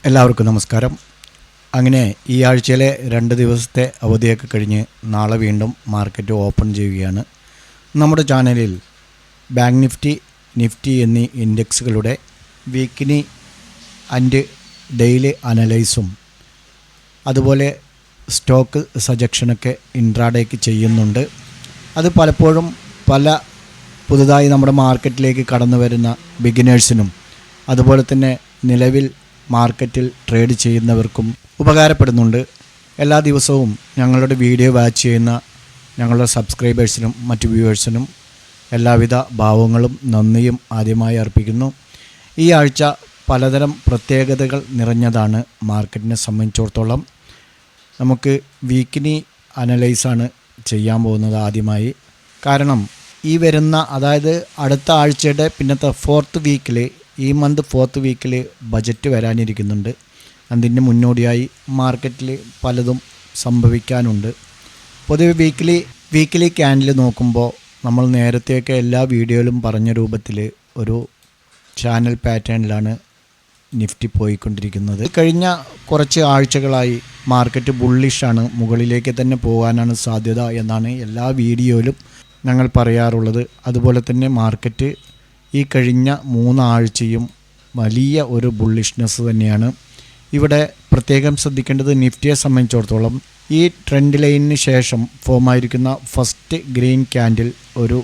എല്ലാവർക്കും നമസ്കാരം. അങ്ങനെ ഈ ആഴ്ചയിലെ 2 ദിവസത്തെ അവധിയൊക്കെ കഴിഞ്ഞ് നാളെ വീണ്ടും മാർക്കറ്റ് ഓപ്പൺ ചെയ്യുകയാണ്. നമ്മുടെ ചാനലിൽ ബാങ്ക് നിഫ്റ്റി എന്നീ ഇൻഡെക്സുകളുടെ വീക്ക്ലി ആൻഡ് ഡെയിലി അനലൈസും അതുപോലെ സ്റ്റോക്ക് സജക്ഷനൊക്കെ ഇൻട്രാഡേക്ക് ചെയ്യുന്നുണ്ട്. അത് പലപ്പോഴും പുതുതായി നമ്മുടെ മാർക്കറ്റിലേക്ക് കടന്നു വരുന്ന ബിഗിനേഴ്സിനും അതുപോലെ തന്നെ നിലവിൽ മാർക്കറ്റിൽ ട്രേഡ് ചെയ്യുന്നവർക്കും ഉപകാരപ്പെടുന്നുണ്ട്. എല്ലാ ദിവസവും ഞങ്ങളുടെ വീഡിയോ വാച്ച് ചെയ്യുന്ന ഞങ്ങളുടെ സബ്സ്ക്രൈബേഴ്സിനും മറ്റു വ്യൂവേഴ്സിനും എല്ലാവിധ ഭാവങ്ങളും നന്ദിയും ആദ്യമായി അർപ്പിക്കുന്നു. ഈ ആഴ്ച പലതരം പ്രത്യേകതകൾ നിറഞ്ഞതാണ്. മാർക്കറ്റിനെ സംബന്ധിച്ചിടത്തോളം നമുക്ക് വീക്ക്ലി അനലൈസാണ് ചെയ്യാൻ പോകുന്നത് ആദ്യമായി. കാരണം ഈ വരുന്ന അതായത് അടുത്ത ആഴ്ചയുടെ പിന്നത്തെ 4th വീക്കിൽ ഈ മന്ത് 4th വീക്കിൽ ബജറ്റ് വരാനിരിക്കുന്നുണ്ട്. അതിൻ്റെ മുന്നോടിയായി മാർക്കറ്റിൽ പലതും സംഭവിക്കാനുണ്ട്. പൊതുവെ വീക്കിലി ക്യാൻഡിൽ നോക്കുമ്പോൾ നമ്മൾ നേരത്തെയൊക്കെ എല്ലാ വീഡിയോയിലും പറഞ്ഞ രൂപത്തിൽ ഒരു ചാനൽ പാറ്റേണിലാണ് നിഫ്റ്റി പോയിക്കൊണ്ടിരിക്കുന്നത്. കഴിഞ്ഞ കുറച്ച് ആഴ്ചകളായി മാർക്കറ്റ് ബുള്ളിഷാണ്, മുകളിലേക്ക് തന്നെ പോകാനാണ് സാധ്യത എന്നാണ് എല്ലാ വീഡിയോയിലും ഞങ്ങൾ പറയാറുള്ളത്. അതുപോലെ തന്നെ മാർക്കറ്റ് ഈ കഴിഞ്ഞ 3 ആഴ്ചയും വലിയ ഒരു ബുള്ളിഷ്നെസ് തന്നെയാണ്. ഇവിടെ പ്രത്യേകം ശ്രദ്ധിക്കേണ്ടത് നിഫ്റ്റിയെ സംബന്ധിച്ചിടത്തോളം ഈ ട്രെൻഡ് ലൈനിന് ശേഷം ഫോമായിരിക്കുന്ന ഫസ്റ്റ് ഗ്രീൻ ക്യാൻഡിൽ ഒരു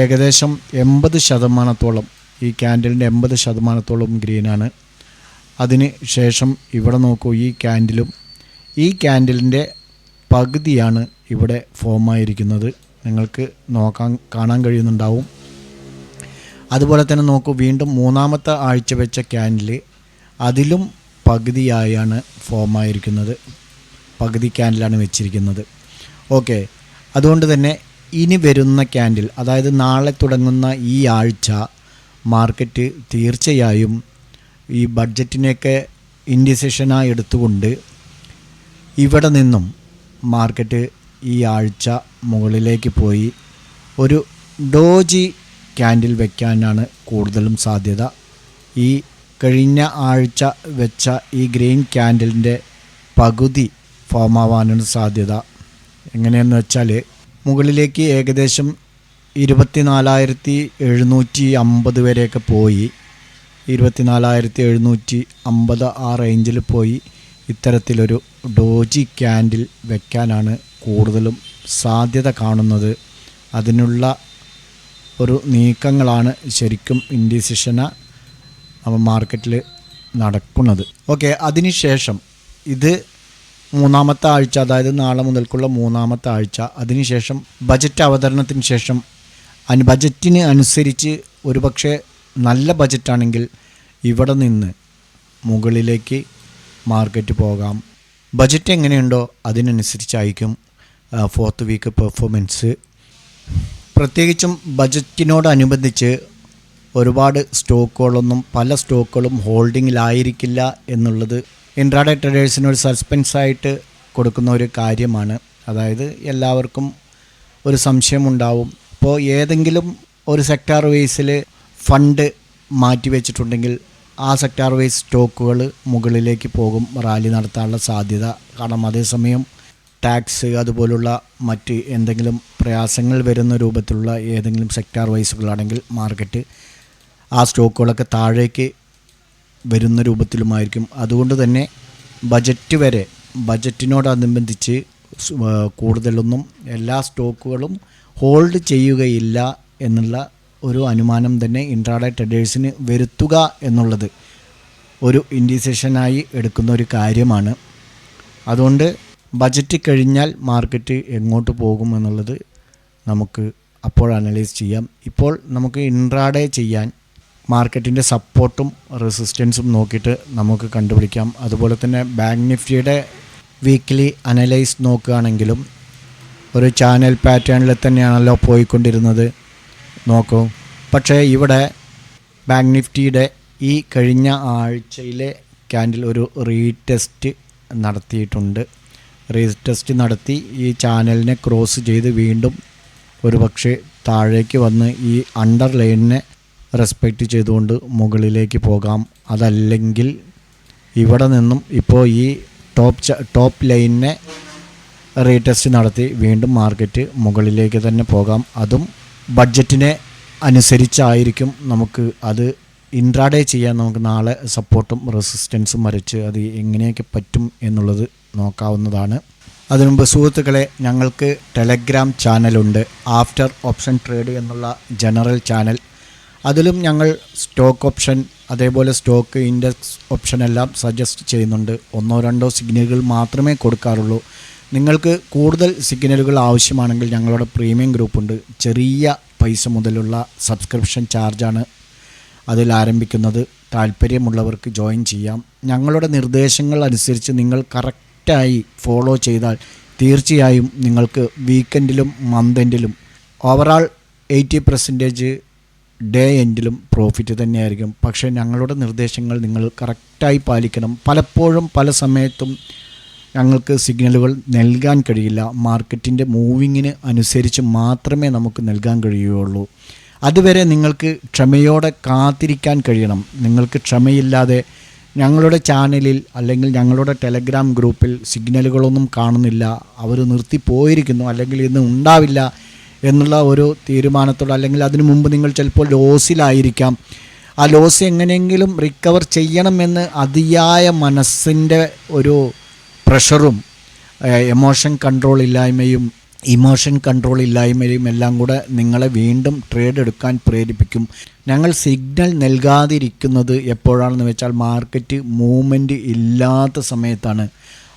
ഏകദേശം 80% ഈ ക്യാൻഡിലിൻ്റെ 80% ഗ്രീനാണ്. അതിന് ശേഷം ഇവിടെ നോക്കൂ, ഈ ക്യാൻഡിലിൻ്റെ പകുതിയാണ് ഇവിടെ ഫോമായിരിക്കുന്നത്. നിങ്ങൾക്ക് കാണാൻ കഴിയുന്നുണ്ടാവും. അതുപോലെ തന്നെ നോക്കൂ, വീണ്ടും 3ാമത്തെ ആഴ്ച വെച്ച ക്യാൻഡിൽ അതിലും പകുതിയായാണ് ഫോമായിരിക്കുന്നത്. പകുതി ക്യാൻഡിലാണ് വെച്ചിരിക്കുന്നത്. ഓക്കെ, അതുകൊണ്ട് തന്നെ ഇനി വരുന്ന ക്യാൻഡിൽ, അതായത് നാളെ തുടങ്ങുന്ന ഈ ആഴ്ച മാർക്കറ്റ് തീർച്ചയായും ഈ ബഡ്ജറ്റിനെയൊക്കെ ഇൻഡിസിഷനായി എടുത്തുകൊണ്ട് ഇവിടെ നിന്നും മാർക്കറ്റ് ഈ ആഴ്ച മുകളിലേക്ക് പോയി ഒരു ഡോജി ക്യാൻഡിൽ വയ്ക്കാനാണ് കൂടുതലും സാധ്യത. ഈ കഴിഞ്ഞ ആഴ്ച വെച്ച ഈ ഗ്രീൻ ക്യാൻഡിലിൻ്റെ പകുതി ഫോമാവാനാണ് സാധ്യത. എങ്ങനെയെന്ന് വെച്ചാൽ മുകളിലേക്ക് ഏകദേശം 24,750 വരെയൊക്കെ പോയി, 24,750 ആ റേഞ്ചിൽ പോയി ഇത്തരത്തിലൊരു ഡോജി ക്യാൻഡിൽ വയ്ക്കാനാണ് കൂടുതലും സാധ്യത കാണുന്നത്. അതിനുള്ള ഒരു നീക്കങ്ങളാണ് ശരിക്കും ഇൻഡിസിഷന് മാർക്കറ്റിൽ നടക്കുന്നത്. ഓക്കെ, അതിനുശേഷം ഇത് 3ാമത്തെ ആഴ്ച, അതായത് നാളെ മുതൽക്കുള്ള 3ാമത്തെ ആഴ്ച, അതിനുശേഷം ബജറ്റ് അവതരണത്തിന് ശേഷം ബജറ്റിന് അനുസരിച്ച് ഒരുപക്ഷെ നല്ല ബജറ്റാണെങ്കിൽ ഇവിടെ നിന്ന് മുകളിലേക്ക് മാർക്കറ്റ് പോകാം. ബജറ്റ് എങ്ങനെയുണ്ടോ അതിനനുസരിച്ചായിരിക്കും 4th വീക്ക് പെർഫോമൻസ്. പ്രത്യേകിച്ചും ബജറ്റിനോടനുബന്ധിച്ച് ഒരുപാട് സ്റ്റോക്കുകളൊന്നും, പല സ്റ്റോക്കുകളും ഹോൾഡിങ്ങിലായിരിക്കില്ല എന്നുള്ളത് ഇൻട്രാഡേ ട്രേഡേഴ്സിനൊരു സസ്പെൻസായിട്ട് കൊടുക്കുന്ന ഒരു കാര്യമാണ്. അതായത് എല്ലാവർക്കും ഒരു സംശയമുണ്ടാവും. ഇപ്പോൾ ഏതെങ്കിലും ഒരു സെക്ടർ വൈസിൽ ഫണ്ട് മാറ്റി വെച്ചിട്ടുണ്ടെങ്കിൽ ആ സെക്ടർ വൈസ് സ്റ്റോക്കുകൾ മുകളിലേക്ക് പോകും, റാലി നടത്താനുള്ള സാധ്യത കാണാം. അതേസമയം ടാക്സ് അതുപോലുള്ള മറ്റ് എന്തെങ്കിലും പ്രയാസങ്ങൾ വരുന്ന രൂപത്തിലുള്ള ഏതെങ്കിലും സെക്ടർ വൈസുകളാണെങ്കിൽ മാർക്കറ്റ് ആ സ്റ്റോക്കുകളൊക്കെ താഴേക്ക് വരുന്ന രൂപത്തിലുമായിരിക്കും. അതുകൊണ്ട് തന്നെ ബജറ്റിനോടനുബന്ധിച്ച് കൂടുതലൊന്നും എല്ലാ സ്റ്റോക്കുകളും ഹോൾഡ് ചെയ്യുകയില്ല എന്നുള്ള ഒരു അനുമാനം തന്നെ ഇൻട്രാഡേ ട്രേഡേഴ്സിന് വരുത്തുക എന്നുള്ളത് ഒരു ഇൻഡിസിഷനായി എടുക്കുന്ന ഒരു കാര്യമാണ്. അതുകൊണ്ട് ബജറ്റ് കഴിഞ്ഞാൽ മാർക്കറ്റ് എങ്ങോട്ട് പോകും എന്നുള്ളത് നമുക്ക് അപ്പോൾ അനലൈസ് ചെയ്യാം. ഇപ്പോൾ നമുക്ക് ഇൻട്രാഡേ ചെയ്യാൻ മാർക്കറ്റിൻ്റെ സപ്പോർട്ടും റെസിസ്റ്റൻസും നോക്കിയിട്ട് നമുക്ക് കണ്ടുപിടിക്കാം. അതുപോലെ തന്നെ ബാങ്ക് നിഫ്റ്റിയുടെ വീക്ക്ലി അനലൈസ് നോക്കുകയാണെങ്കിലും ഒരു ചാനൽ പാറ്റേണിൽ തന്നെയാണല്ലോ പോയിക്കൊണ്ടിരുന്നത്. നോക്കൂ, പക്ഷേ ഇവിടെ ബാങ്ക് നിഫ്റ്റിയുടെ ഈ കഴിഞ്ഞ ആഴ്ചയിലെ ക്യാൻഡിൽ ഒരു റീടെസ്റ്റ് നടത്തിയിട്ടുണ്ട്. റീടെസ്റ്റ് നടത്തി ഈ ചാനലിനെ ക്രോസ് ചെയ്ത് വീണ്ടും ഒരു പക്ഷേ താഴേക്ക് വന്ന് ഈ അണ്ടർ ലൈനിനെ റെസ്പെക്റ്റ് ചെയ്തുകൊണ്ട് മുകളിലേക്ക് പോകാം. അതല്ലെങ്കിൽ ഇവിടെ നിന്നും ഇപ്പോൾ ഈ ടോപ്പ് ലൈനിനെ റീടെസ്റ്റ് നടത്തി വീണ്ടും മാർക്കറ്റ് മുകളിലേക്ക് തന്നെ പോകാം. അതും ബഡ്ജറ്റിനെ അനുസരിച്ചായിരിക്കും. നമുക്ക് അത് ഇൻട്രാഡേ ചെയ്യാൻ നമുക്ക് നാളെ സപ്പോർട്ടും റെസിസ്റ്റൻസും വരച്ച് അത് എങ്ങനെയൊക്കെ പറ്റും എന്നുള്ളത് നോക്കാവുന്നതാണ്. അതിനുമുമ്പ് സുഹൃത്തുക്കളെ, ഞങ്ങൾക്ക് ടെലഗ്രാം ചാനലുണ്ട്, ആഫ്റ്റർ ഓപ്ഷൻ ട്രേഡ് എന്നുള്ള ജനറൽ ചാനൽ. അതിലും ഞങ്ങൾ സ്റ്റോക്ക് ഓപ്ഷൻ അതേപോലെ സ്റ്റോക്ക് ഇൻഡെക്സ് ഓപ്ഷൻ എല്ലാം സജസ്റ്റ് ചെയ്യുന്നുണ്ട്. 1-2 സിഗ്നലുകൾ മാത്രമേ കൊടുക്കാറുള്ളൂ. നിങ്ങൾക്ക് കൂടുതൽ സിഗ്നലുകൾ ആവശ്യമാണെങ്കിൽ ഞങ്ങളുടെ പ്രീമിയം ഗ്രൂപ്പുണ്ട്. ചെറിയ പൈസ മുതലുള്ള സബ്സ്ക്രിപ്ഷൻ ചാർജാണ് അതിൽ ആരംഭിക്കുന്നത്. താല്പര്യമുള്ളവർക്ക് ജോയിൻ ചെയ്യാം. ഞങ്ങളുടെ നിർദ്ദേശങ്ങൾ അനുസരിച്ച് നിങ്ങൾ കറക്റ്റായി ഫോളോ ചെയ്താൽ തീർച്ചയായും നിങ്ങൾക്ക് വീക്കെൻഡിലും മന്ത് എൻഡിലും ഓവറാൾ 80% ഡേ എൻഡിലും പ്രോഫിറ്റ് തന്നെയായിരിക്കും. പക്ഷേ ഞങ്ങളുടെ നിർദ്ദേശങ്ങൾ നിങ്ങൾ കറക്റ്റായി പാലിക്കണം. പലപ്പോഴും പല സമയത്തും ഞങ്ങൾക്ക് സിഗ്നലുകൾ നൽകാൻ കഴിയില്ല. മാർക്കറ്റിൻ്റെ മൂവിങ്ങിന് അനുസരിച്ച് മാത്രമേ നമുക്ക് നൽകാൻ കഴിയുകയുള്ളൂ. അതുവരെ നിങ്ങൾക്ക് ക്ഷമയോടെ കാത്തിരിക്കാൻ കഴിയണം. നിങ്ങൾക്ക് ക്ഷമയില്ലാതെ ഞങ്ങളുടെ ചാനലിൽ അല്ലെങ്കിൽ ഞങ്ങളുടെ ടെലഗ്രാം ഗ്രൂപ്പിൽ സിഗ്നലുകളൊന്നും കാണുന്നില്ല, അവർ നിർത്തിപ്പോയിരിക്കുന്നു, അല്ലെങ്കിൽ ഇന്ന് ഉണ്ടാവില്ല എന്നുള്ള ഒരു തീരുമാനത്തോടെ, അല്ലെങ്കിൽ അതിനു മുമ്പ് നിങ്ങൾ ചിലപ്പോൾ ലോസിലായിരിക്കാം. ആ ലോസ് എങ്ങനെയെങ്കിലും റിക്കവർ ചെയ്യണമെന്ന് അതിയായ മനസ്സിൻ്റെ ഒരു പ്രഷറും ഇമോഷൻ കൺട്രോൾ ഇല്ലായ്മയും എല്ലാം കൂടെ നിങ്ങളെ വീണ്ടും ട്രേഡ് എടുക്കാൻ പ്രേരിപ്പിക്കും. ഞങ്ങൾ സിഗ്നൽ നൽകാതിരിക്കുന്നത് എപ്പോഴാണെന്ന് വെച്ചാൽ മാർക്കറ്റ് മൂവ്മെൻറ്റ് ഇല്ലാത്ത സമയത്താണ്.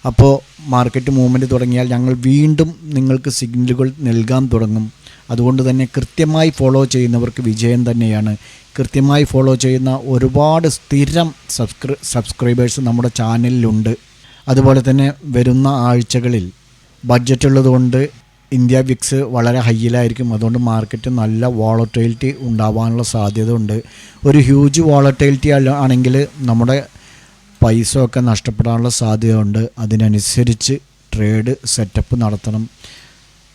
അപ്പോൾ മാർക്കറ്റ് മൂവ്മെൻറ്റ് തുടങ്ങിയാൽ ഞങ്ങൾ വീണ്ടും നിങ്ങൾക്ക് സിഗ്നലുകൾ നൽകാൻ തുടങ്ങും. അതുകൊണ്ട് തന്നെ കൃത്യമായി ഫോളോ ചെയ്യുന്നവർക്ക് വിജയം തന്നെയാണ്. കൃത്യമായി ഫോളോ ചെയ്യുന്ന ഒരുപാട് സ്ഥിരം സബ്സ്ക്രൈബേഴ്സ് നമ്മുടെ ചാനലിലുണ്ട്. അതുപോലെ തന്നെ വരുന്ന ആഴ്ചകളിൽ ബഡ്ജറ്റ് ഉള്ളതുകൊണ്ട് ഇന്ത്യ വിക്സ് വളരെ ഹൈയിലായിരിക്കും. അതുകൊണ്ട് മാർക്കറ്റ് നല്ല വോളറ്റൈലിറ്റി ഉണ്ടാവാനുള്ള സാധ്യത ഉണ്ട്. ഒരു ഹ്യൂജ് വോളറ്റൈലിറ്റി ആണെങ്കിൽ നമ്മുടെ പൈസ ഒക്കെ നഷ്ടപ്പെടാനുള്ള സാധ്യത ഉണ്ട്. അതിനനുസരിച്ച് ട്രേഡ് സെറ്റപ്പ് നടത്തണം.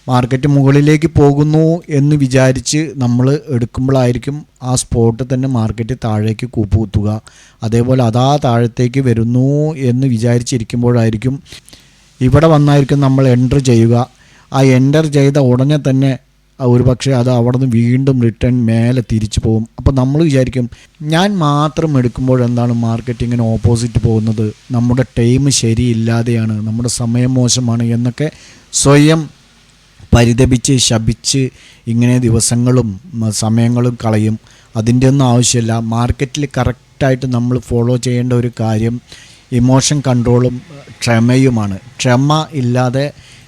മാർക്കറ്റ് മുകളിലേക്ക് പോകുന്നു എന്ന് വിചാരിച്ച് നമ്മൾ എടുക്കുമ്പോഴായിരിക്കും ആ സ്പോട്ട് തന്നെ മാർക്കറ്റ് താഴേക്ക് കൂപ്പുകുത്തുക. അതേപോലെ അതാ താഴത്തേക്ക് വരുന്നു എന്ന് വിചാരിച്ചിരിക്കുമ്പോഴായിരിക്കും ഇവിടെ വന്നായിരിക്കും നമ്മൾ എൻ്റർ ചെയ്യുക. ആ എൻ്റർ ചെയ്ത ഉടനെ തന്നെ ഒരുപക്ഷെ അത് അവിടെ നിന്ന് വീണ്ടും റിട്ടേൺ മേലെ തിരിച്ചു പോകും. അപ്പോൾ നമ്മൾ വിചാരിക്കും ഞാൻ മാത്രം എടുക്കുമ്പോഴെന്താണ് മാർക്കറ്റ് ഇങ്ങനെ ഓപ്പോസിറ്റ് പോകുന്നത്, നമ്മുടെ ടൈം ശരിയില്ലാതെയാണ്, നമ്മുടെ സമയം മോശമാണ് എന്നൊക്കെ സ്വയം പരിതപിച്ച് ശപിച്ച് ഇങ്ങനെ ദിവസങ്ങളും സമയങ്ങളും കളയും. അതിൻ്റെ ഒന്നും ആവശ്യമില്ല. മാർക്കറ്റിൽ കറക്റ്റായിട്ട് നമ്മൾ ഫോളോ ചെയ്യേണ്ട ഒരു കാര്യം ഇമോഷൻ കൺട്രോളും ക്ഷമയുമാണ്. ക്ഷമ ഇല്ലാതെ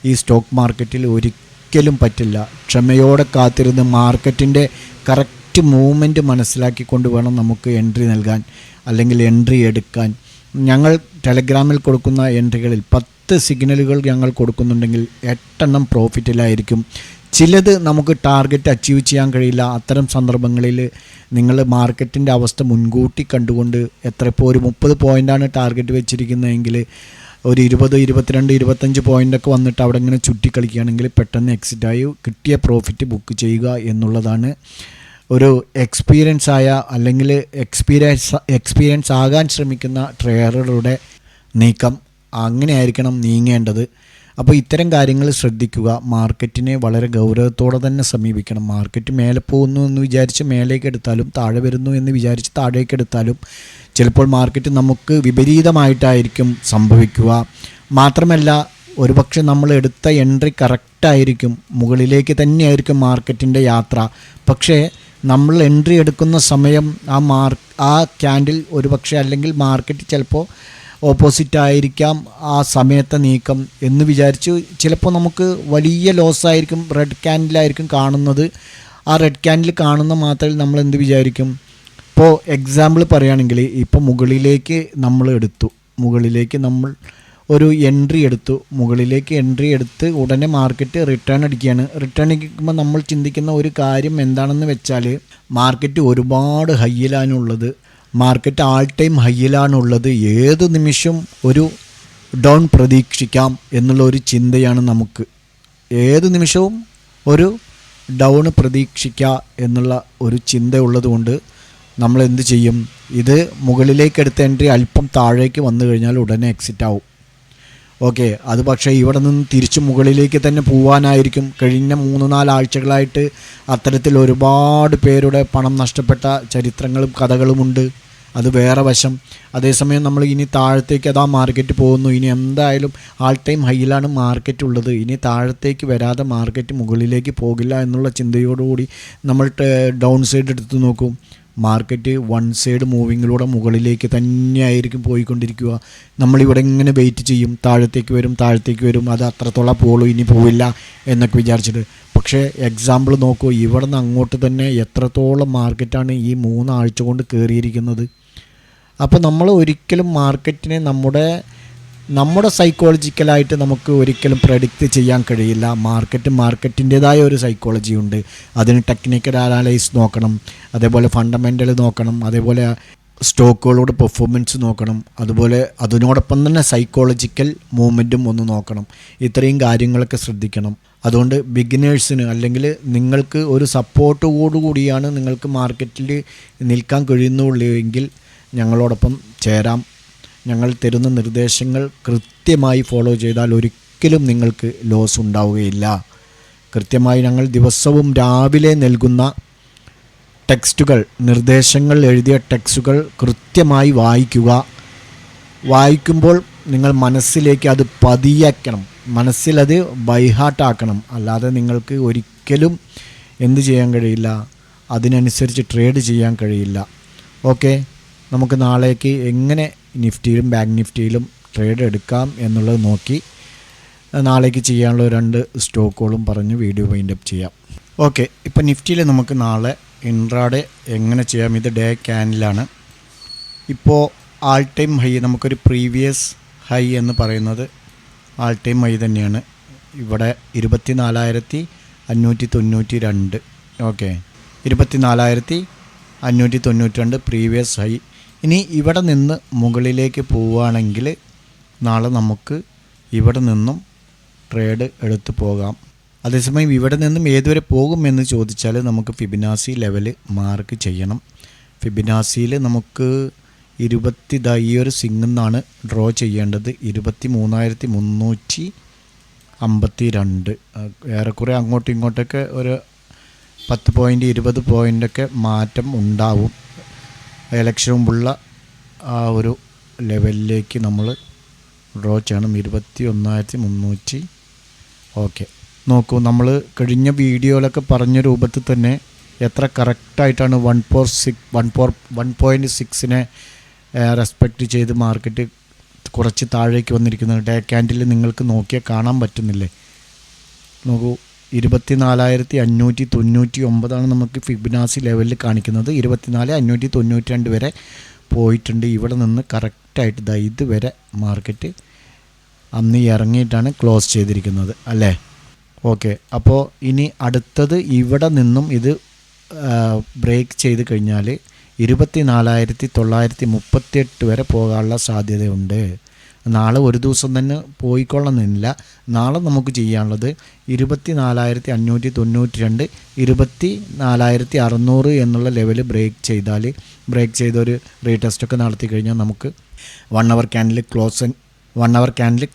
ഈ സ്റ്റോക്ക് മാർക്കറ്റിൽ ഒരിക്കലും പറ്റില്ല. ക്ഷമയോടെ കാത്തിരുന്ന് മാർക്കറ്റിൻ്റെ കറക്റ്റ് മൂവ്മെൻറ്റ് മനസ്സിലാക്കിക്കൊണ്ട് വേണം നമുക്ക് എൻട്രി നൽകാൻ അല്ലെങ്കിൽ എൻട്രി എടുക്കാൻ. ഞങ്ങൾ ടെലഗ്രാമിൽ കൊടുക്കുന്ന എൻട്രികളിൽ 10 സിഗ്നലുകൾ ഞങ്ങൾ കൊടുക്കുന്നുണ്ടെങ്കിൽ 8 പ്രോഫിറ്റിലായിരിക്കും. ചിലത് നമുക്ക് ടാർഗറ്റ് അച്ചീവ് ചെയ്യാൻ കഴിയില്ല. അത്തരം സന്ദർഭങ്ങളിൽ നിങ്ങൾ മാർക്കറ്റിൻ്റെ അവസ്ഥ മുൻകൂട്ടി കണ്ടുകൊണ്ട് ഇപ്പോൾ ഒരു 30 പോയിൻ്റാണ് ടാർഗറ്റ് വെച്ചിരിക്കുന്നതെങ്കിൽ ഒരു 20, 22, 25 പോയിൻ്റൊക്കെ വന്നിട്ട് അവിടെ ഇങ്ങനെ ചുറ്റിക്കളിക്കുകയാണെങ്കിൽ പെട്ടെന്ന് എക്സിറ്റായി കിട്ടിയ പ്രോഫിറ്റ് ബുക്ക് ചെയ്യുക എന്നുള്ളതാണ് ഒരു എക്സ്പീരിയൻസ് ആയ അല്ലെങ്കിൽ എക്സ്പീരിയൻസ് ആകാൻ ശ്രമിക്കുന്ന ട്രേഡറുടെ നീക്കം. അങ്ങനെയായിരിക്കണം നീങ്ങേണ്ടത്. അപ്പോൾ ഇത്തരം കാര്യങ്ങൾ ശ്രദ്ധിക്കുക. മാർക്കറ്റിനെ വളരെ ഗൗരവത്തോടെ തന്നെ സമീപിക്കണം. മാർക്കറ്റ് മേലെ പോകുന്നു എന്ന് വിചാരിച്ച് മേലേക്ക് എടുത്താലും താഴെ വരുന്നു എന്ന് വിചാരിച്ച് താഴേക്ക് എടുത്താലും ചിലപ്പോൾ മാർക്കറ്റ് നമുക്ക് വിപരീതമായിട്ടായിരിക്കും സംഭവിക്കുക. മാത്രമല്ല ഒരുപക്ഷെ നമ്മൾ എടുത്ത എൻട്രി കറക്റ്റായിരിക്കും, മുകളിലേക്ക് തന്നെയായിരിക്കും മാർക്കറ്റിൻ്റെ യാത്ര. പക്ഷേ നമ്മൾ എൻട്രി എടുക്കുന്ന സമയം ആ ക്യാൻഡിൽ ഒരുപക്ഷെ അല്ലെങ്കിൽ മാർക്കറ്റ് ചിലപ്പോൾ ഓപ്പോസിറ്റ് ആയിരിക്കാം ആ സമയത്തെ നീക്കം എന്ന് വിചാരിച്ച് ചിലപ്പോൾ നമുക്ക് വലിയ ലോസായിരിക്കും. റെഡ് ക്യാൻഡിലായിരിക്കും കാണുന്നത്. ആ റെഡ് ക്യാൻഡിൽ കാണുന്ന മാത്രമേ നമ്മൾ എന്ത് വിചാരിക്കും. ഇപ്പോൾ എക്സാമ്പിൾ പറയുകയാണെങ്കിൽ ഇപ്പോൾ മുകളിലേക്ക് നമ്മൾ ഒരു എൻട്രി എടുത്തു. മുകളിലേക്ക് എൻട്രി എടുത്ത് ഉടനെ മാർക്കറ്റ് റിട്ടേൺ അടിക്കുകയാണ്. റിട്ടേൺ അടിക്കുമ്പോൾ നമ്മൾ ചിന്തിക്കുന്ന ഒരു കാര്യം എന്താണെന്ന് വെച്ചാൽ മാർക്കറ്റ് ഒരുപാട് ഹൈയിലാണുള്ളത്, മാർക്കറ്റ് ആൾ ടൈം ഹൈയിലാണുള്ളത്, ഏത് നിമിഷം ഒരു ഡൗൺ പ്രതീക്ഷിക്കാം എന്നുള്ള ഒരു ചിന്തയാണ് നമുക്ക്. ഏത് നിമിഷവും ഒരു ഡൗൺ പ്രതീക്ഷിക്കുക എന്നുള്ള ഒരു ചിന്ത ഉള്ളതുകൊണ്ട് നമ്മൾ എന്ത് ചെയ്യും? ഇത് മുകളിലേക്ക് എടുത്ത എൻട്രി അല്പം താഴേക്ക് വന്നു കഴിഞ്ഞാൽ ഉടനെ എക്സിറ്റ് ആവും. ഓക്കെ, അത് പക്ഷേ ഇവിടെ നിന്ന് തിരിച്ച് മുകളിലേക്ക് തന്നെ പോവാനായിരിക്കും. കഴിഞ്ഞ 3-4 ആഴ്ചകളായിട്ട് അത്തരത്തിൽ ഒരുപാട് പേരുടെ പണം നഷ്ടപ്പെട്ട ചരിത്രങ്ങളും കഥകളുമുണ്ട്. അത് വേറെ വശം. അതേസമയം നമ്മൾ ഇനി താഴത്തേക്ക് അതാ മാർക്കറ്റ് പോകുന്നു. ഇനി എന്തായാലും ആൾ ടൈം ഹൈയിലാണ് മാർക്കറ്റ് ഉള്ളത്. ഇനി താഴത്തേക്ക് വരാതെ മാർക്കറ്റ് മുകളിലേക്ക് പോകില്ല എന്നുള്ള ചിന്തയോടുകൂടി നമ്മൾ ഡൗൺ സൈഡ് എടുത്ത് നോക്കും. മാർക്കറ്റ് വൺ സൈഡ് മൂവിങ്ങിലൂടെ മുകളിലേക്ക് തന്നെയായിരിക്കും പോയിക്കൊണ്ടിരിക്കുക. നമ്മളിവിടെ ഇങ്ങനെ വെയിറ്റ് ചെയ്യും, താഴത്തേക്ക് വരും, അത് അത്രത്തോളം പോളൂ, ഇനി പോവില്ല എന്നൊക്കെ വിചാരിച്ചിട്ട്. പക്ഷേ എക്സാമ്പിൾ നോക്കൂ, ഇവിടെ നിന്ന് അങ്ങോട്ട് തന്നെ എത്രത്തോളം മാർക്കറ്റാണ് ഈ 3 ആഴ്ച കൊണ്ട് കയറിയിരിക്കുന്നത്. അപ്പോൾ നമ്മൾ ഒരിക്കലും മാർക്കറ്റിനെ നമ്മുടെ സൈക്കോളജിക്കലായിട്ട് നമുക്ക് ഒരിക്കലും പ്രഡിക്റ്റ് ചെയ്യാൻ കഴിയില്ല. മാർക്കറ്റിൻ്റേതായ ഒരു സൈക്കോളജി ഉണ്ട്. അതിന് ടെക്നിക്കൽ അനാലൈസ് നോക്കണം, അതേപോലെ ഫണ്ടമെൻ്റൽ നോക്കണം, അതേപോലെ സ്റ്റോക്കുകളോട് പെർഫോമൻസ് നോക്കണം, അതുപോലെ അതിനോടൊപ്പം തന്നെ സൈക്കോളജിക്കൽ മൂവ്മെൻറ്റും ഒന്ന് നോക്കണം. ഇത്രയും കാര്യങ്ങളൊക്കെ ശ്രദ്ധിക്കണം. അതുകൊണ്ട് ബിഗിനേഴ്സിന് അല്ലെങ്കിൽ നിങ്ങൾക്ക് ഒരു സപ്പോർട്ടോടുകൂടിയാണ് നിങ്ങൾക്ക് മാർക്കറ്റിൽ നിൽക്കാൻ കഴിയുന്നുള്ളൂ എങ്കിൽ ഞങ്ങളോടൊപ്പം ചേരാം. ഞങ്ങൾ തരുന്ന നിർദ്ദേശങ്ങൾ കൃത്യമായി ഫോളോ ചെയ്താൽ ഒരിക്കലും നിങ്ങൾക്ക് ലോസ് ഉണ്ടാവുകയില്ല. കൃത്യമായി ഞങ്ങൾ ദിവസവും രാവിലെ നൽകുന്ന ടെക്സ്റ്റുകൾ, നിർദ്ദേശങ്ങൾ എഴുതിയ ടെക്സ്റ്റുകൾ കൃത്യമായി വായിക്കുക. വായിക്കുമ്പോൾ നിങ്ങൾ മനസ്സിലേക്ക് അത് പതിയാക്കണം, മനസ്സിലത് ബൈഹാർട്ടാക്കണം. അല്ലാതെ നിങ്ങൾക്ക് ഒരിക്കലും എന്ത് ചെയ്യാൻ കഴിയില്ല, അതിനനുസരിച്ച് ട്രേഡ് ചെയ്യാൻ കഴിയില്ല. ഓക്കെ, നമുക്ക് നാളേക്ക് എങ്ങനെ നിഫ്റ്റിയിലും ബാങ്ക് നിഫ്റ്റിയിലും ട്രേഡ് എടുക്കാം എന്നുള്ളത് നോക്കി നാളേക്ക് ചെയ്യാനുള്ള 2 സ്റ്റോക്കുകളും പറഞ്ഞ് വീഡിയോ വൈൻഡപ്പ് ചെയ്യാം. ഓക്കെ, ഇപ്പോൾ നിഫ്റ്റിയിൽ നമുക്ക് നാളെ ഇൻട്രാഡേ എങ്ങനെ ചെയ്യാം? ഇത് ഡേ ക്യാനിലാണ്. ഇപ്പോൾ ആൾ ടൈം ഹൈ, നമുക്കൊരു പ്രീവിയസ് ഹൈ എന്ന് പറയുന്നത് ആൾ ടൈം ഹൈ തന്നെയാണ്. ഇവിടെ 24,592. Okay, 24,592 previous high. ഇനി ഇവിടെ നിന്ന് മുകളിലേക്ക് പോവുകയാണെങ്കിൽ നാളെ നമുക്ക് ഇവിടെ നിന്നും ട്രേഡ് എടുത്ത് പോകാം. അതേസമയം ഇവിടെ നിന്നും ഏതുവരെ പോകുമെന്ന് ചോദിച്ചാൽ നമുക്ക് ഫിബനാസി ലെവൽ മാർക്ക് ചെയ്യണം. ഫിബനാസിയിൽ നമുക്ക് ഈ ഒരു സിംഗിൽ നിന്നാണ് ഡ്രോ ചെയ്യേണ്ടത്. 23,352. ഏറെക്കുറെ അങ്ങോട്ടും ഇങ്ങോട്ടൊക്കെ ഒരു 10 പോയിൻ്റ് 20 പോയിൻ്റൊക്കെ മാറ്റം ഉണ്ടാവും. ഇലക്ഷൻ മുമ്പുള്ള ആ ഒരു ലെവലിലേക്ക് നമ്മൾ ഡ്രോ ചെയ്യണം. 21,300. ഓക്കെ, നോക്കൂ, നമ്മൾ കഴിഞ്ഞ വീഡിയോയിലൊക്കെ പറഞ്ഞ രൂപത്തിൽ തന്നെ എത്ര കറക്റ്റായിട്ടാണ് 1.6 റെസ്പെക്റ്റ് ചെയ്ത് മാർക്കറ്റ് കുറച്ച് താഴേക്ക് വന്നിരിക്കുന്നത്. ഡേ ക്യാൻഡിൽ നിങ്ങൾക്ക് നോക്കിയാൽ കാണാൻ പറ്റുന്നില്ലേ? നോക്കൂ, 24,599 നമുക്ക് ഫിബനാസി ലെവലിൽ കാണിക്കുന്നത്. 24,592 വരെ പോയിട്ടുണ്ട്. ഇവിടെ നിന്ന് കറക്റ്റായിട്ട് ഇതുവരെ മാർക്കറ്റ് അന്ന് ഇറങ്ങിയിട്ടാണ് ക്ലോസ് ചെയ്തിരിക്കുന്നത് അല്ലേ? ഓക്കെ, അപ്പോൾ ഇനി അടുത്തത് ഇവിടെ നിന്നും ഇത് ബ്രേക്ക് ചെയ്ത് കഴിഞ്ഞാൽ 24,938 വരെ പോകാനുള്ള സാധ്യതയുണ്ട്. നാളെ ഒരു ദിവസം തന്നെ പോയിക്കൊള്ളണമെന്നില്ല. നാളെ നമുക്ക് ചെയ്യാനുള്ളത് 24,592, 24,600 എന്നുള്ള ലെവൽ ബ്രേക്ക് ചെയ്തൊരു റീടെസ്റ്റൊക്കെ നടത്തി കഴിഞ്ഞാൽ നമുക്ക് 1 അവർ ക്യാൻഡിൽ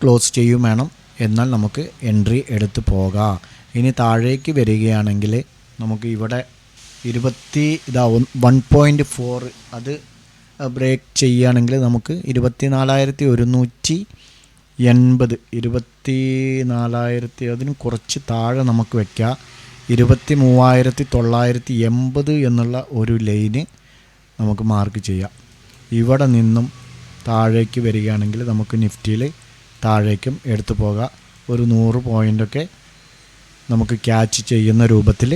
ക്ലോസ് ചെയ്യും വേണം. എന്നാൽ നമുക്ക് എൻട്രി എടുത്ത് പോകാം. ഇനി താഴേക്ക് വരികയാണെങ്കിൽ നമുക്ക് ഇവിടെ 1.4 അത് ബ്രേക്ക് ചെയ്യുകയാണെങ്കിൽ നമുക്ക് 24,180, 24,000 അതിന് കുറച്ച് താഴെ നമുക്ക് വയ്ക്കാം. 23,980 എന്നുള്ള ഒരു ലൈന് നമുക്ക് മാർക്ക് ചെയ്യാം. ഇവിടെ നിന്നും താഴേക്ക് വരികയാണെങ്കിൽ നമുക്ക് നിഫ്റ്റിയിൽ താഴേക്കും എടുത്തു പോകാം. ഒരു 100 പോയിൻ്റൊക്കെ നമുക്ക് ക്യാച്ച് ചെയ്യുന്ന രൂപത്തിൽ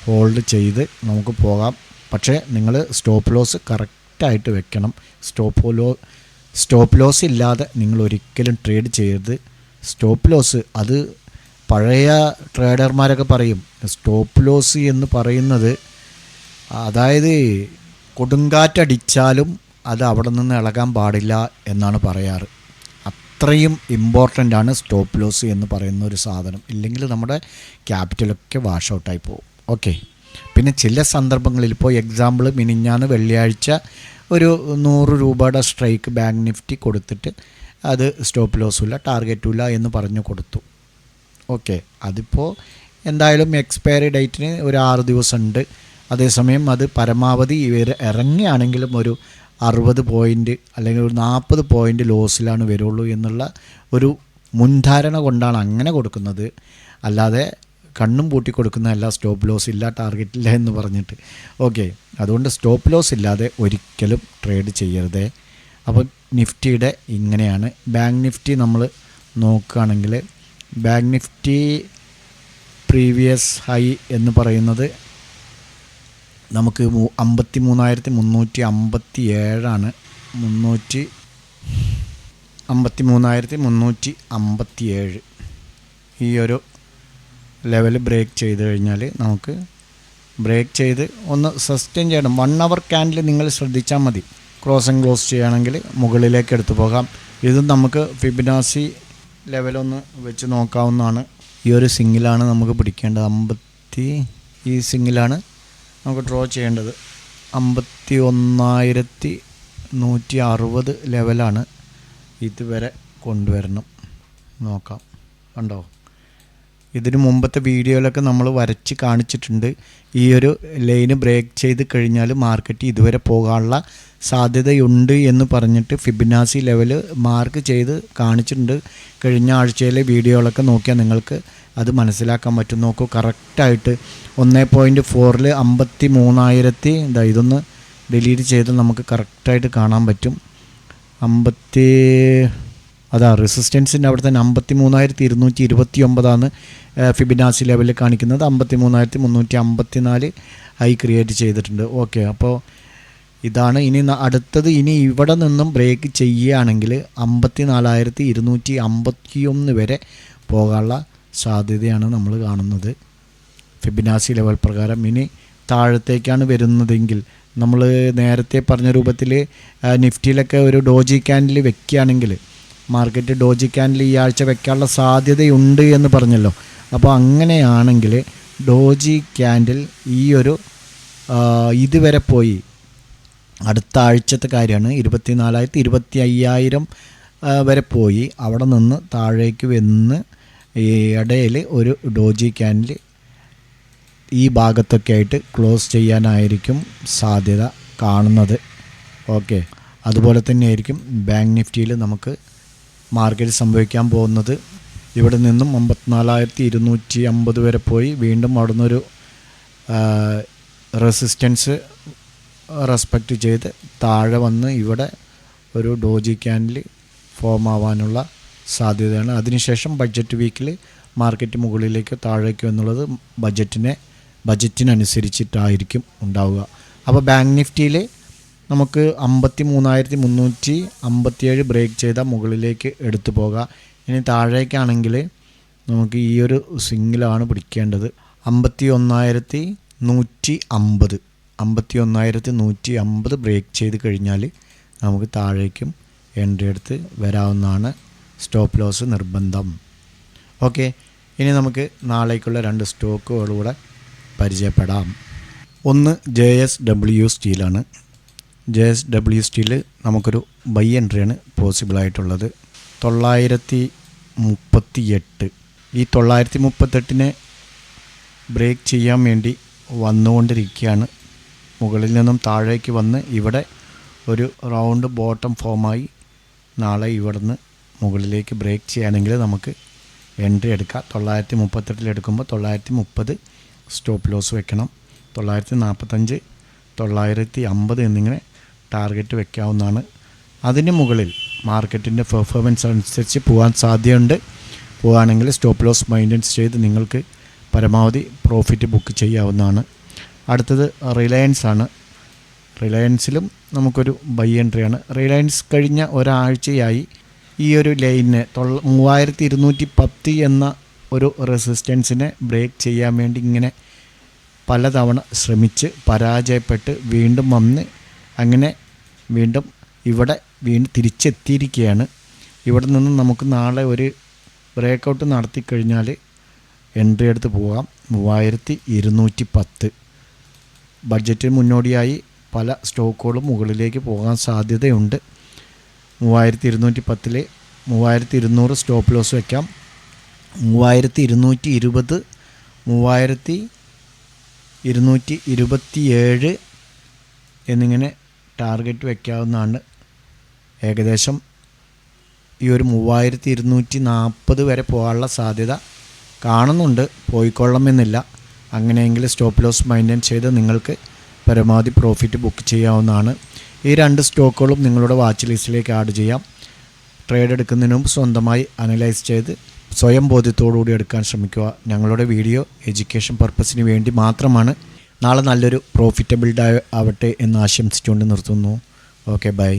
ഹോൾഡ് ചെയ്ത് നമുക്ക് പോകാം. പക്ഷേ നിങ്ങൾ സ്റ്റോപ്പ് ലോസ് കറക്റ്റായിട്ട് വെക്കണം. സ്റ്റോപ്പ് ലോസ് ഇല്ലാതെ നിങ്ങൾ ഒരിക്കലും ട്രേഡ് ചെയ്യരുത്. സ്റ്റോപ്പ് ലോസ് അത് പഴയ ട്രേഡർമാരൊക്കെ പറയും. സ്റ്റോപ്പ് ലോസ് എന്ന് പറയുന്നത് അതായത് കൊടുങ്കാറ്റടിച്ചാലും അത് അവിടെ നിന്ന് ഇളകാൻ പാടില്ല എന്നാണ് പറയാറ്. അത്രയും ഇമ്പോർട്ടൻ്റ് ആണ് സ്റ്റോപ്പ് ലോസ് എന്ന് പറയുന്ന ഒരു സാധനം. ഇല്ലെങ്കിൽ നമ്മുടെ ക്യാപിറ്റലൊക്കെ വാഷ് ഔട്ടായി പോകും. ഓക്കെ. പിന്നെ ചില സന്ദർഭങ്ങളിൽ ഇപ്പോൾ എക്സാമ്പിൾ മിനിഞ്ഞാന്ന് വെള്ളിയാഴ്ച ഒരു 100 രൂപയുടെ സ്ട്രൈക്ക് ബാങ്ക് നിഫ്റ്റി കൊടുത്തിട്ട് അത് സ്റ്റോപ്പ് ലോസുമില്ല ടാർഗറ്റുമില്ല എന്ന് പറഞ്ഞു കൊടുത്തു. ഓക്കെ, അതിപ്പോൾ എന്തായാലും എക്സ്പയറി ഡേറ്റിന് ഒരു 6 ദിവസമുണ്ട്. അതേസമയം അത് പരമാവധി ഇറങ്ങുകയാണെങ്കിലും ഒരു 60 പോയിൻ്റ് അല്ലെങ്കിൽ ഒരു 40 പോയിൻ്റ് ലോസിലാണ് വരുള്ളൂ എന്നുള്ള ഒരു മുൻധാരണ കൊണ്ടാണ് അങ്ങനെ കൊടുക്കുന്നത്. അല്ലാതെ കണ്ണും പൂട്ടി കൊടുക്കുന്നതല്ല സ്റ്റോപ്പ് ലോസ് ഇല്ല ടാർഗറ്റില്ല എന്ന് പറഞ്ഞിട്ട്. ഓക്കെ, അതുകൊണ്ട് സ്റ്റോപ്പ് ലോസ് ഇല്ലാതെ ഒരിക്കലും ട്രേഡ് ചെയ്യരുതേ. അപ്പോൾ നിഫ്റ്റിയുടെ ഇങ്ങനെയാണ്. ബാങ്ക് നിഫ്റ്റി നമ്മൾ നോക്കുകയാണെങ്കിൽ ബാങ്ക് നിഫ്റ്റി പ്രീവിയസ് ഹൈ എന്ന് പറയുന്നത് നമുക്ക് 53,357 53,357 ഈ ഒരു ലെവൽ ബ്രേക്ക് ചെയ്ത് കഴിഞ്ഞാൽ നമുക്ക് ബ്രേക്ക് ചെയ്ത് ഒന്ന് സസ്റ്റെയിൻ ചെയ്യണം. 1 അവർ ക്യാൻഡിൽ നിങ്ങൾ ശ്രദ്ധിച്ചാൽ മതി. ക്ലോസ് ആൻഡ് ക്ലോസ് ചെയ്യുകയാണെങ്കിൽ മുകളിലേക്ക് എടുത്തു പോകാം. ഇതും നമുക്ക് ഫിബനാസി ലെവലൊന്ന് വെച്ച് നോക്കാവുന്നതാണ്. ഈ ഒരു സിംഗിളാണ് നമുക്ക് പിടിക്കേണ്ടത്. ഈ സിംഗിളാണ് നമുക്ക് ഡ്രോ ചെയ്യേണ്ടത്. 51,160 ലെവലാണ് ഇതുവരെ കൊണ്ടുവരണം. നോക്കാം, കണ്ടോ? ഇതിന് മുമ്പത്തെ വീഡിയോയിലൊക്കെ നമ്മൾ വരച്ച് കാണിച്ചിട്ടുണ്ട്. ഈ ഒരു ലൈന് ബ്രേക്ക് ചെയ്ത് കഴിഞ്ഞാൽ മാർക്കറ്റ് ഇതുവരെ പോകാനുള്ള സാധ്യതയുണ്ട് എന്ന് പറഞ്ഞിട്ട് ഫിബനാസി ലെവൽ മാർക്ക് ചെയ്ത് കാണിച്ചിട്ടുണ്ട്. കഴിഞ്ഞ ആഴ്ചയിലെ വീഡിയോകളൊക്കെ നോക്കിയാൽ നിങ്ങൾക്ക് അത് മനസ്സിലാക്കാൻ പറ്റും. നോക്കൂ, കറക്റ്റായിട്ട് 1.4 53,000 ഇതൊന്ന് ഡിലീറ്റ് ചെയ്ത് നമുക്ക് കറക്റ്റായിട്ട് കാണാൻ പറ്റും. റെസിസ്റ്റൻസിൻ്റെ അവിടെ തന്നെ 53,229 ഫിബനാസി ലെവലിൽ കാണിക്കുന്നത്. 53,354 ഹൈ ക്രിയേറ്റ് ചെയ്തിട്ടുണ്ട്. ഓക്കെ, അപ്പോൾ ഇതാണ് ഇനി അടുത്തത്. ഇനി ഇവിടെ നിന്നും ബ്രേക്ക് ചെയ്യുകയാണെങ്കിൽ 54,251 വരെ പോകാനുള്ള സാധ്യതയാണ് നമ്മൾ കാണുന്നത് ഫിബനാസി ലെവൽ പ്രകാരം. ഇനി താഴത്തേക്കാണ് വരുന്നതെങ്കിൽ നമ്മൾ നേരത്തെ പറഞ്ഞ രൂപത്തിൽ നിഫ്റ്റിയിലൊക്കെ ഒരു ഡോജി ക്യാൻഡിൽ വെക്കുകയാണെങ്കിൽ മാർക്കറ്റ് ഡോജി ക്യാൻഡിൽ ഈ ആഴ്ച വെക്കാനുള്ള സാധ്യതയുണ്ട് എന്ന് പറഞ്ഞല്ലോ. അപ്പോൾ അങ്ങനെയാണെങ്കിൽ ഡോജി ക്യാൻഡിൽ ഈ ഒരു ഇതുവരെ പോയി അടുത്ത ആഴ്ചത്തെ കാര്യമാണ് 24,000 25,000 വരെ പോയി അവിടെ നിന്ന് താഴേക്ക് വന്ന് ഇടയിൽ ഒരു ഡോജി ക്യാൻഡിൽ ഈ ഭാഗത്തൊക്കെ ആയിട്ട് ക്ലോസ് ചെയ്യാനായിരിക്കും സാധ്യത കാണുന്നത്. ഓക്കെ, അതുപോലെ തന്നെയായിരിക്കും ബാങ്ക് നിഫ്റ്റിയിൽ നമുക്ക് മാർക്കറ്റ് സംഭവിക്കാൻ പോകുന്നത്. ഇവിടെ നിന്നും 54,250 വരെ പോയി വീണ്ടും അവിടെ നിന്നൊരു റെസിസ്റ്റൻസ് റെസ്പെക്റ്റ് ചെയ്ത് താഴെ വന്ന് ഇവിടെ ഒരു ഡോജി ക്യാൻഡിൽ ഫോം ആവാനുള്ള സാധ്യതയാണ്. അതിനുശേഷം ബഡ്ജറ്റ് വീക്കിൽ മാർക്കറ്റ് മുകളിലേക്കോ താഴേക്കോ എന്നുള്ളത് ബജറ്റിനനുസരിച്ചിട്ടായിരിക്കും ഉണ്ടാവുക. അപ്പോൾ ബാങ്ക് നിഫ്റ്റിയിൽ നമുക്ക് 53,357 ബ്രേക്ക് ചെയ്താൽ മുകളിലേക്ക് എടുത്തു പോകാം. ഇനി താഴേക്കാണെങ്കിൽ നമുക്ക് ഈ ഒരു സിംഗിളാണ് പിടിക്കേണ്ടത്. 51,150 ബ്രേക്ക് ചെയ്ത് കഴിഞ്ഞാൽ നമുക്ക് താഴേക്കും എൻട്രി എടുത്ത് വരാവുന്നതാണ്. സ്റ്റോപ്പ് ലോസ് നിർബന്ധം. ഓക്കെ, ഇനി നമുക്ക് നാളേക്കുള്ള 2 സ്റ്റോക്കുകളുകൂടെ പരിചയപ്പെടാം. ഒന്ന് JSW സ്റ്റീലാണ്. JSW സ്റ്റീൽ നമുക്കൊരു ബൈ എൻട്രിയാണ് പോസിബിളായിട്ടുള്ളത്. 938. ഈ 938 ബ്രേക്ക് ചെയ്യാൻ വേണ്ടി വന്നുകൊണ്ടിരിക്കുകയാണ്. മുകളിൽ നിന്നും താഴേക്ക് വന്ന് ഇവിടെ ഒരു റൗണ്ട് ബോട്ടം ഫോമായി നാളെ ഇവിടുന്ന് മുകളിലേക്ക് ബ്രേക്ക് ചെയ്യുകയാണെങ്കിൽ നമുക്ക് എൻട്രി എടുക്കാം. 938 എടുക്കുമ്പോൾ 930 സ്റ്റോപ്പ് ലോസ് വെക്കണം. 945, 950 എന്നിങ്ങനെ ടാർഗറ്റ് വെക്കാവുന്നതാണ്. അതിന് മുകളിൽ മാർക്കറ്റിൻ്റെ പെർഫോമൻസ് അനുസരിച്ച് പോകാൻ സാധ്യതയുണ്ട്. പോവുകയാണെങ്കിൽ സ്റ്റോപ്പ് ലോസ് മെയിൻ്റെനൻസ് ചെയ്ത് നിങ്ങൾക്ക് പരമാവധി പ്രോഫിറ്റ് ബുക്ക് ചെയ്യാവുന്നതാണ്. അടുത്തത് റിലയൻസ് ആണ്. റിലയൻസിലും നമുക്കൊരു ബൈ എൻട്രിയാണ്. റിലയൻസ് കഴിഞ്ഞ ഒരാഴ്ചയായി ഈ ഒരു ലൈനിനെ 3210 എന്ന ഒരു റെസിസ്റ്റൻസിനെ ബ്രേക്ക് ചെയ്യാൻ വേണ്ടി ഇങ്ങനെ പലതവണ ശ്രമിച്ച് പരാജയപ്പെട്ട് വീണ്ടും വന്ന് അങ്ങനെ വീണ്ടും തിരിച്ചെത്തിയിരിക്കുകയാണ്. ഇവിടെ നിന്ന് നമുക്ക് നാളെ ഒരു ബ്രേക്കൗട്ട് നടത്തി കഴിഞ്ഞാൽ എൻട്രി എടുത്ത് പോകാം. 3210 ബഡ്ജറ്റിന് മുന്നോടിയായി പല സ്റ്റോക്കുകളും മുകളിലേക്ക് പോകാൻ സാധ്യതയുണ്ട്. 3210 3200 സ്റ്റോപ്പ് ലോസ് വയ്ക്കാം. 3220 3227 എന്നിങ്ങനെ ടാർഗറ്റ് വയ്ക്കാവുന്നതാണ്. ഏകദേശം ഈ ഒരു 3240 വരെ പോകാനുള്ള സാധ്യത കാണുന്നുണ്ട്. പോയിക്കൊള്ളണമെന്നില്ല. അങ്ങനെയെങ്കിൽ സ്റ്റോപ്പ് ലോസ് മെയിൻറ്റെയിൻ ചെയ്ത് നിങ്ങൾക്ക് പരമാവധി പ്രോഫിറ്റ് ബുക്ക് ചെയ്യാവുന്നതാണ്. ഈ 2 സ്റ്റോക്കുകളും നിങ്ങളുടെ വാച്ച് ലിസ്റ്റിലേക്ക് ആഡ് ചെയ്യാം. ട്രേഡ് എടുക്കുന്നതിന് മുമ്പ് സ്വന്തമായി അനലൈസ് ചെയ്ത് സ്വയം ബോധ്യത്തോടുകൂടി എടുക്കാൻ ശ്രമിക്കുക. ഞങ്ങളുടെ വീഡിയോ എഡ്യൂക്കേഷൻ പർപ്പസിന് വേണ്ടി മാത്രമാണ്. നാളെ നല്ലൊരു പ്രോഫിറ്റബിൾ ഡേ ആവട്ടെ എന്ന് ആശംസിച്ചുകൊണ്ട് നിർത്തുന്നു. Okay, by.